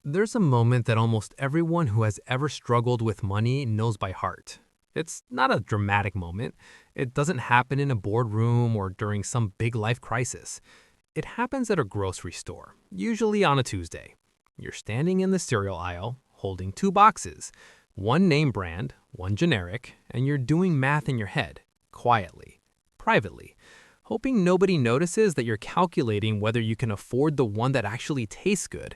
There's a moment that almost everyone who has ever struggled with money knows by heart. It's not a dramatic moment. It doesn't happen in a boardroom or during some big life crisis. It happens at a grocery store, usually on a Tuesday. You're standing in the cereal aisle, holding two boxes, one name brand, one generic, and you're doing math in your head, quietly, privately, hoping nobody notices that you're calculating whether you can afford the one that actually tastes good.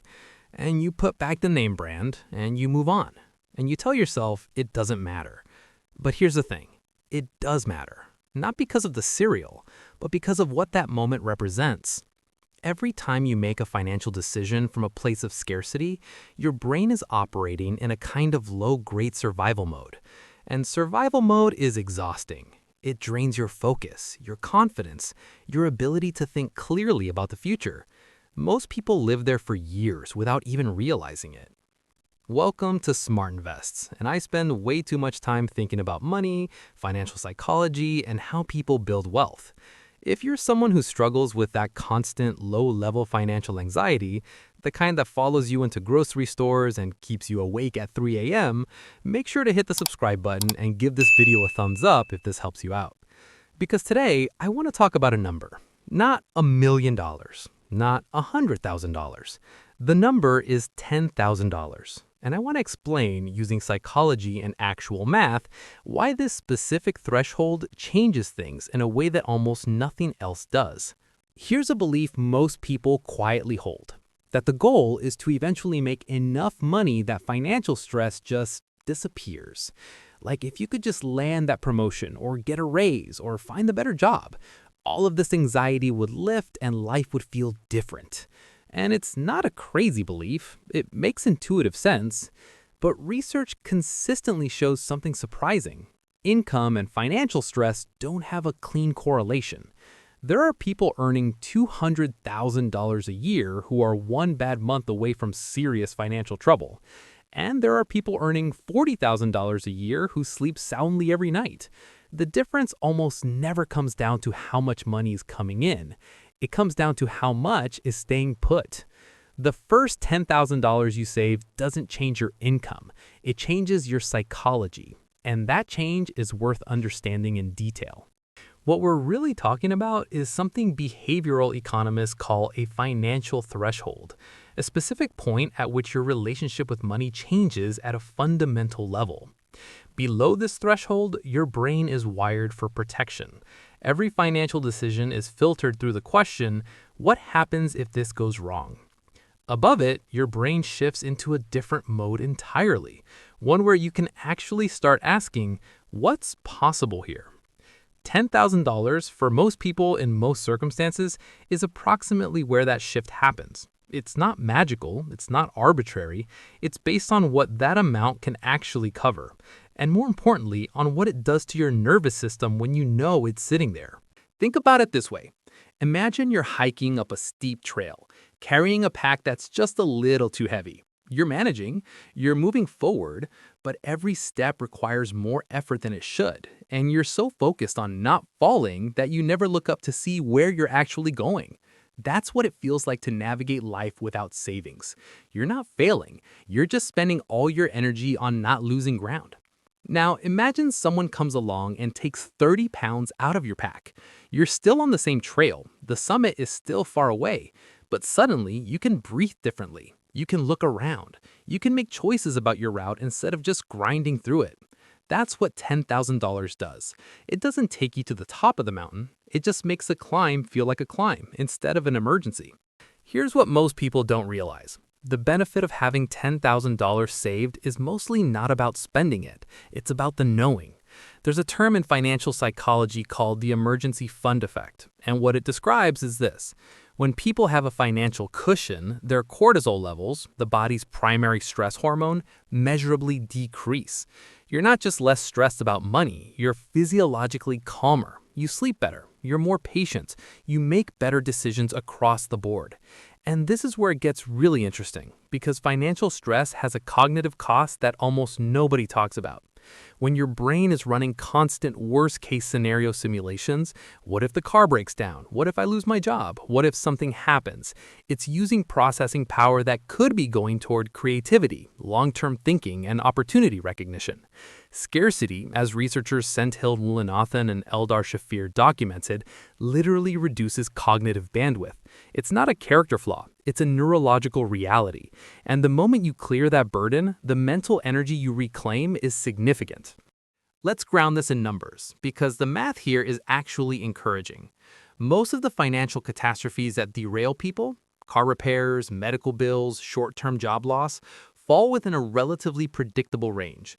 And you put back the name brand, and you move on. And you tell yourself it doesn't matter. But here's the thing. It does matter. Not because of the cereal, but because of what that moment represents. Every time you make a financial decision from a place of scarcity, your brain is operating in a kind of low-grade survival mode. And survival mode is exhausting. It drains your focus, your confidence, your ability to think clearly about the future. Most people live there for years without even realizing it. Welcome to Smart Invests, and I spend way too much time thinking about money, financial psychology, and how people build wealth. If you're someone who struggles with that constant low-level financial anxiety, the kind that follows you into grocery stores and keeps you awake at 3 a.m., make sure to hit the subscribe button and give this video a thumbs up if this helps you out. Because today, I want to talk about a number, not $1 million. Not $100,000. The number is $10,000. And I want to explain, using psychology and actual math, why this specific threshold changes things in a way that almost nothing else does. Here's a belief most people quietly hold, that the goal is to eventually make enough money that financial stress just disappears. Like if you could just land that promotion or get a raise or find a better job, all of this anxiety would lift and life would feel different. And it's not a crazy belief. It makes intuitive sense. But research consistently shows something surprising. Income and financial stress don't have a clean correlation. There are people earning $200,000 a year who are one bad month away from serious financial trouble. And there are people earning $40,000 a year who sleep soundly every night. The difference almost never comes down to how much money is coming in. It comes down to how much is staying put. The first $10,000 you save doesn't change your income. It changes your psychology. And that change is worth understanding in detail. What we're really talking about is something behavioral economists call a financial threshold, a specific point at which your relationship with money changes at a fundamental level. Below this threshold, your brain is wired for protection. Every financial decision is filtered through the question, what happens if this goes wrong? Above it, your brain shifts into a different mode entirely, one where you can actually start asking, what's possible here? $10,000 for most people in most circumstances is approximately where that shift happens. It's not magical, it's not arbitrary, it's based on what that amount can actually cover, and more importantly, on what it does to your nervous system when you know it's sitting there. Think about it this way. Imagine you're hiking up a steep trail, carrying a pack that's just a little too heavy. You're managing, you're moving forward, but every step requires more effort than it should, and you're so focused on not falling that you never look up to see where you're actually going. That's what it feels like to navigate life without savings. You're not failing. You're just spending all your energy on not losing ground. Now, imagine someone comes along and takes 30 pounds out of your pack. You're still on the same trail. The summit is still far away. But suddenly, you can breathe differently. You can look around. You can make choices about your route instead of just grinding through it. That's what $10,000 does. It doesn't take you to the top of the mountain. It just makes the climb feel like a climb instead of an emergency. Here's what most people don't realize. The benefit of having $10,000 saved is mostly not about spending it. It's about the knowing. There's a term in financial psychology called the emergency fund effect, and what it describes is this. When people have a financial cushion, their cortisol levels, the body's primary stress hormone, measurably decrease. You're not just less stressed about money, you're physiologically calmer. You sleep better, you're more patient, you make better decisions across the board. And this is where it gets really interesting, because financial stress has a cognitive cost that almost nobody talks about. When your brain is running constant worst-case scenario simulations, what if the car breaks down? What if I lose my job? What if something happens? It's using processing power that could be going toward creativity, long-term thinking, and opportunity recognition. Scarcity, as researchers Senthil Mullainathan and Eldar Shafir documented, literally reduces cognitive bandwidth. It's not a character flaw, it's a neurological reality. And the moment you clear that burden, the mental energy you reclaim is significant. Let's ground this in numbers, because the math here is actually encouraging. Most of the financial catastrophes that derail people, car repairs, medical bills, short-term job loss, fall within a relatively predictable range.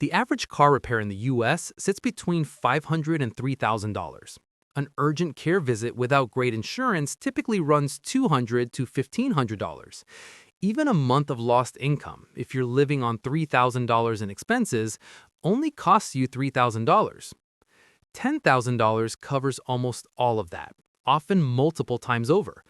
The average car repair in the US sits between $500 and $3,000. An urgent care visit without great insurance typically runs $200 to $1,500. Even a month of lost income, if you're living on $3,000 in expenses, only costs you $3,000. $10,000 covers almost all of that, often multiple times over.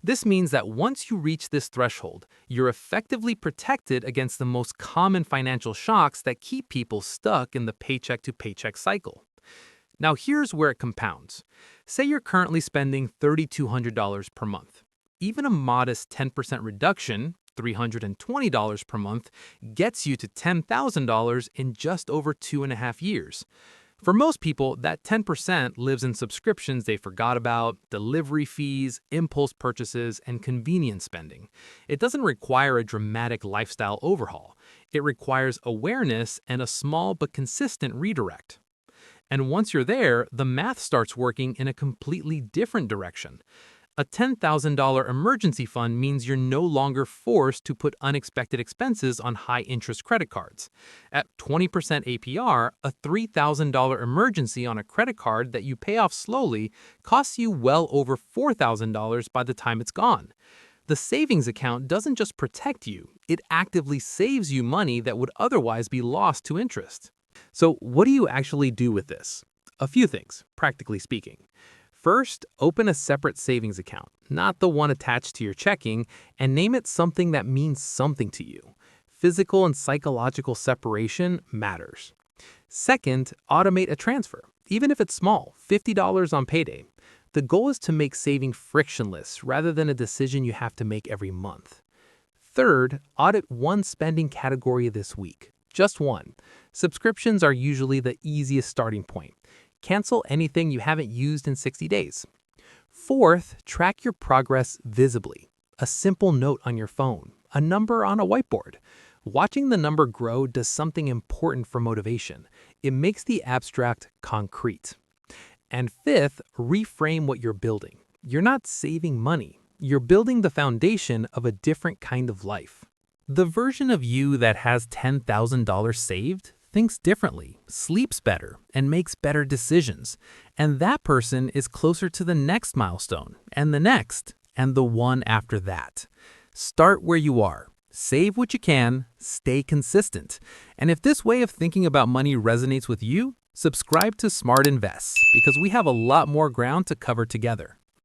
This means that once you reach this threshold, you're effectively protected against the most common financial shocks that keep people stuck in the paycheck-to-paycheck cycle. Now here's where it compounds. Say you're currently spending $3,200 per month. Even a modest 10% reduction, $320 per month, gets you to $10,000 in just over 2.5 years. For most people, that 10% lives in subscriptions they forgot about, delivery fees, impulse purchases, and convenience spending. It doesn't require a dramatic lifestyle overhaul. It requires awareness and a small but consistent redirect. And once you're there, the math starts working in a completely different direction. A $10,000 emergency fund means you're no longer forced to put unexpected expenses on high-interest credit cards. At 20% APR, a $3,000 emergency on a credit card that you pay off slowly costs you well over $4,000 by the time it's gone. The savings account doesn't just protect you, it actively saves you money that would otherwise be lost to interest. So what do you actually do with this? A few things, practically speaking. First, open a separate savings account, not the one attached to your checking, and name it something that means something to you. Physical and psychological separation matters. Second, automate a transfer, even if it's small, $50 on payday. The goal is to make saving frictionless rather than a decision you have to make every month. Third, audit one spending category this week. Just one. Subscriptions are usually the easiest starting point. Cancel anything you haven't used in 60 days. Fourth, track your progress visibly. A simple note on your phone, a number on a whiteboard. Watching the number grow does something important for motivation. It makes the abstract concrete. And fifth, reframe what you're building. You're not saving money. You're building the foundation of a different kind of life. The version of you that has $10,000 saved thinks differently, sleeps better, and makes better decisions. And that person is closer to the next milestone, and the next, and the one after that. Start where you are. Save what you can, stay consistent. And if this way of thinking about money resonates with you, subscribe to Smart Invest, because we have a lot more ground to cover together.